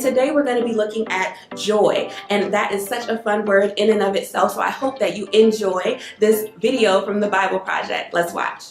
Today we're going to be looking at joy, and that is such a fun word in and of itself, so I hope that you enjoy this video from the Bible Project. Let's watch.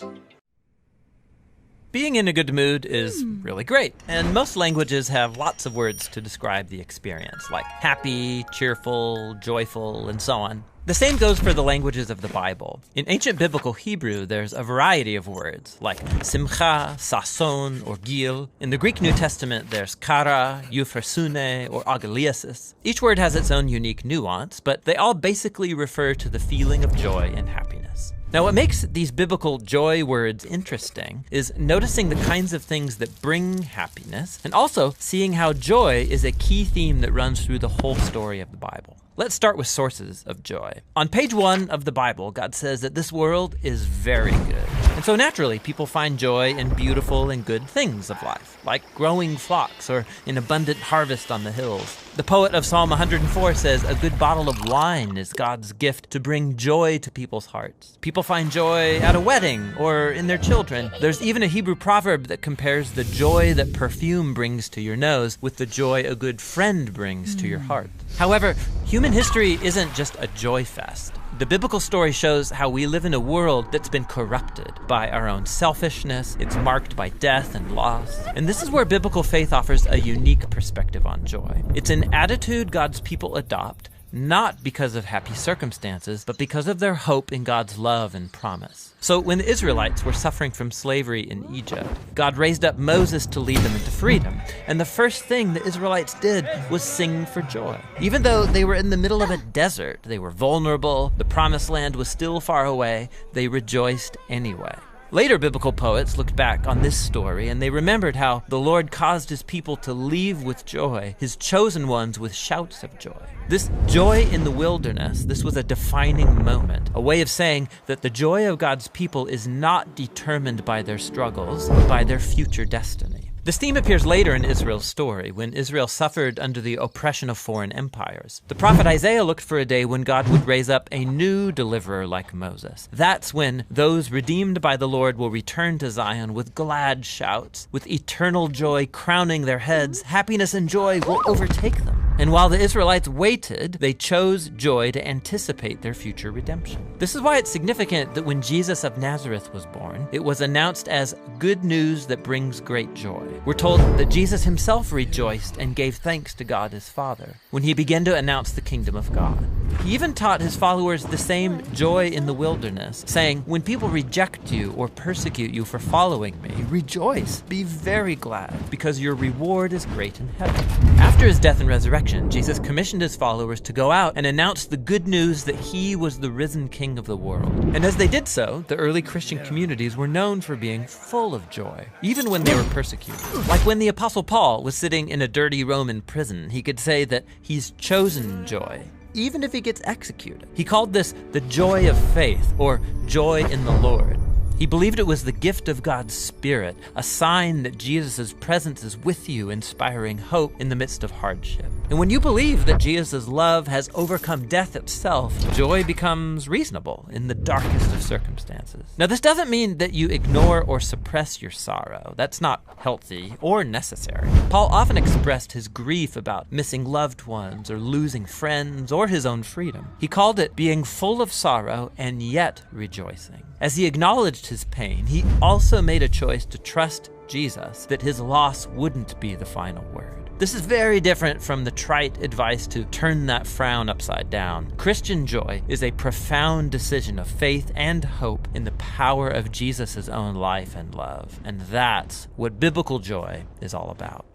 Being in a good mood is really great, and most languages have lots of words to describe the experience, like happy, cheerful, joyful, and so on. The same goes for the languages of the Bible. In ancient biblical Hebrew, there's a variety of words, like simcha, sason, or gil. In the Greek New Testament, there's kara, euphrosune, or agaliasis. Each word has its own unique nuance, but they all basically refer to the feeling of joy and happiness. Now, what makes these biblical joy words interesting is noticing the kinds of things that bring happiness, and also seeing how joy is a key theme that runs through the whole story of the Bible. Let's start with sources of joy. On page 1 of the Bible, God says that this world is very good. And so naturally, people find joy in beautiful and good things of life, like growing flocks or an abundant harvest on the hills. The poet of Psalm 104 says, "A good bottle of wine is God's gift to bring joy to people's hearts." People find joy at a wedding or in their children. There's even a Hebrew proverb that compares the joy that perfume brings to your nose with the joy a good friend brings to your heart. However, human history isn't just a joy fest. The biblical story shows how we live in a world that's been corrupted by our own selfishness. It's marked by death and loss. And this is where biblical faith offers a unique perspective on joy. It's an attitude God's people adopt, not because of happy circumstances, but because of their hope in God's love and promise. So when the Israelites were suffering from slavery in Egypt, God raised up Moses to lead them into freedom. And the first thing the Israelites did was sing for joy. Even though they were in the middle of a desert, they were vulnerable, the promised land was still far away, they rejoiced anyway. Later biblical poets looked back on this story and they remembered how the Lord caused his people to leave with joy, his chosen ones with shouts of joy. This joy in the wilderness, this was a defining moment, a way of saying that the joy of God's people is not determined by their struggles, but by their future destiny. This theme appears later in Israel's story, when Israel suffered under the oppression of foreign empires. The prophet Isaiah looked for a day when God would raise up a new deliverer like Moses. That's when those redeemed by the Lord will return to Zion with glad shouts, with eternal joy crowning their heads. Happiness and joy will overtake them. And while the Israelites waited, they chose joy to anticipate their future redemption. This is why it's significant that when Jesus of Nazareth was born, it was announced as good news that brings great joy. We're told that Jesus himself rejoiced and gave thanks to God his Father when he began to announce the kingdom of God. He even taught his followers the same joy in the wilderness, saying, "When people reject you or persecute you for following me, rejoice, be very glad, because your reward is great in heaven." After his death and resurrection, Jesus commissioned his followers to go out and announce the good news that he was the risen King of the world. And as they did so, the early Christian communities were known for being full of joy, even when they were persecuted. Like when the Apostle Paul was sitting in a dirty Roman prison, he could say that he's chosen joy, even if he gets executed. He called this the joy of faith, or joy in the Lord. He believed it was the gift of God's Spirit, a sign that Jesus' presence is with you, inspiring hope in the midst of hardship. And when you believe that Jesus' love has overcome death itself, joy becomes reasonable in the darkest of circumstances. Now, this doesn't mean that you ignore or suppress your sorrow. That's not healthy or necessary. Paul often expressed his grief about missing loved ones or losing friends or his own freedom. He called it being full of sorrow and yet rejoicing. As he acknowledged his pain, he also made a choice to trust Jesus that his loss wouldn't be the final word. This is very different from the trite advice to turn that frown upside down. Christian joy is a profound decision of faith and hope in the power of Jesus' own life and love. And that's what biblical joy is all about.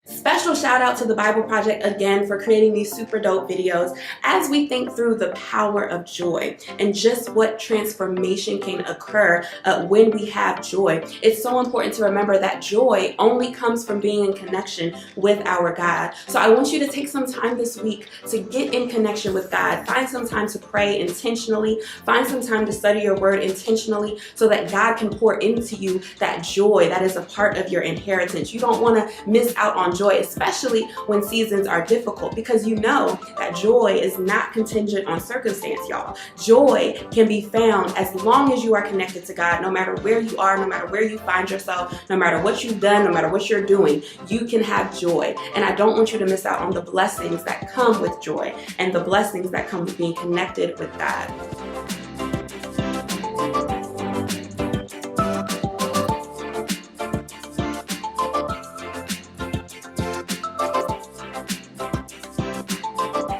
Special shout out to the Bible Project again for creating these super dope videos as we think through the power of joy and just what transformation can occur when we have joy. It's so important to remember that joy only comes from being in connection with our God. So I want you to take some time this week to get in connection with God. Find some time to pray intentionally. Find some time to study your word intentionally so that God can pour into you that joy that is a part of your inheritance. You don't want to miss out on joy, especially especially when seasons are difficult, because you know that joy is not contingent on circumstance, y'all. Joy can be found as long as you are connected to God. No matter where you are, no matter where you find yourself, no matter what you've done, no matter what you're doing, you can have joy. And I don't want you to miss out on the blessings that come with joy and the blessings that come with being connected with God.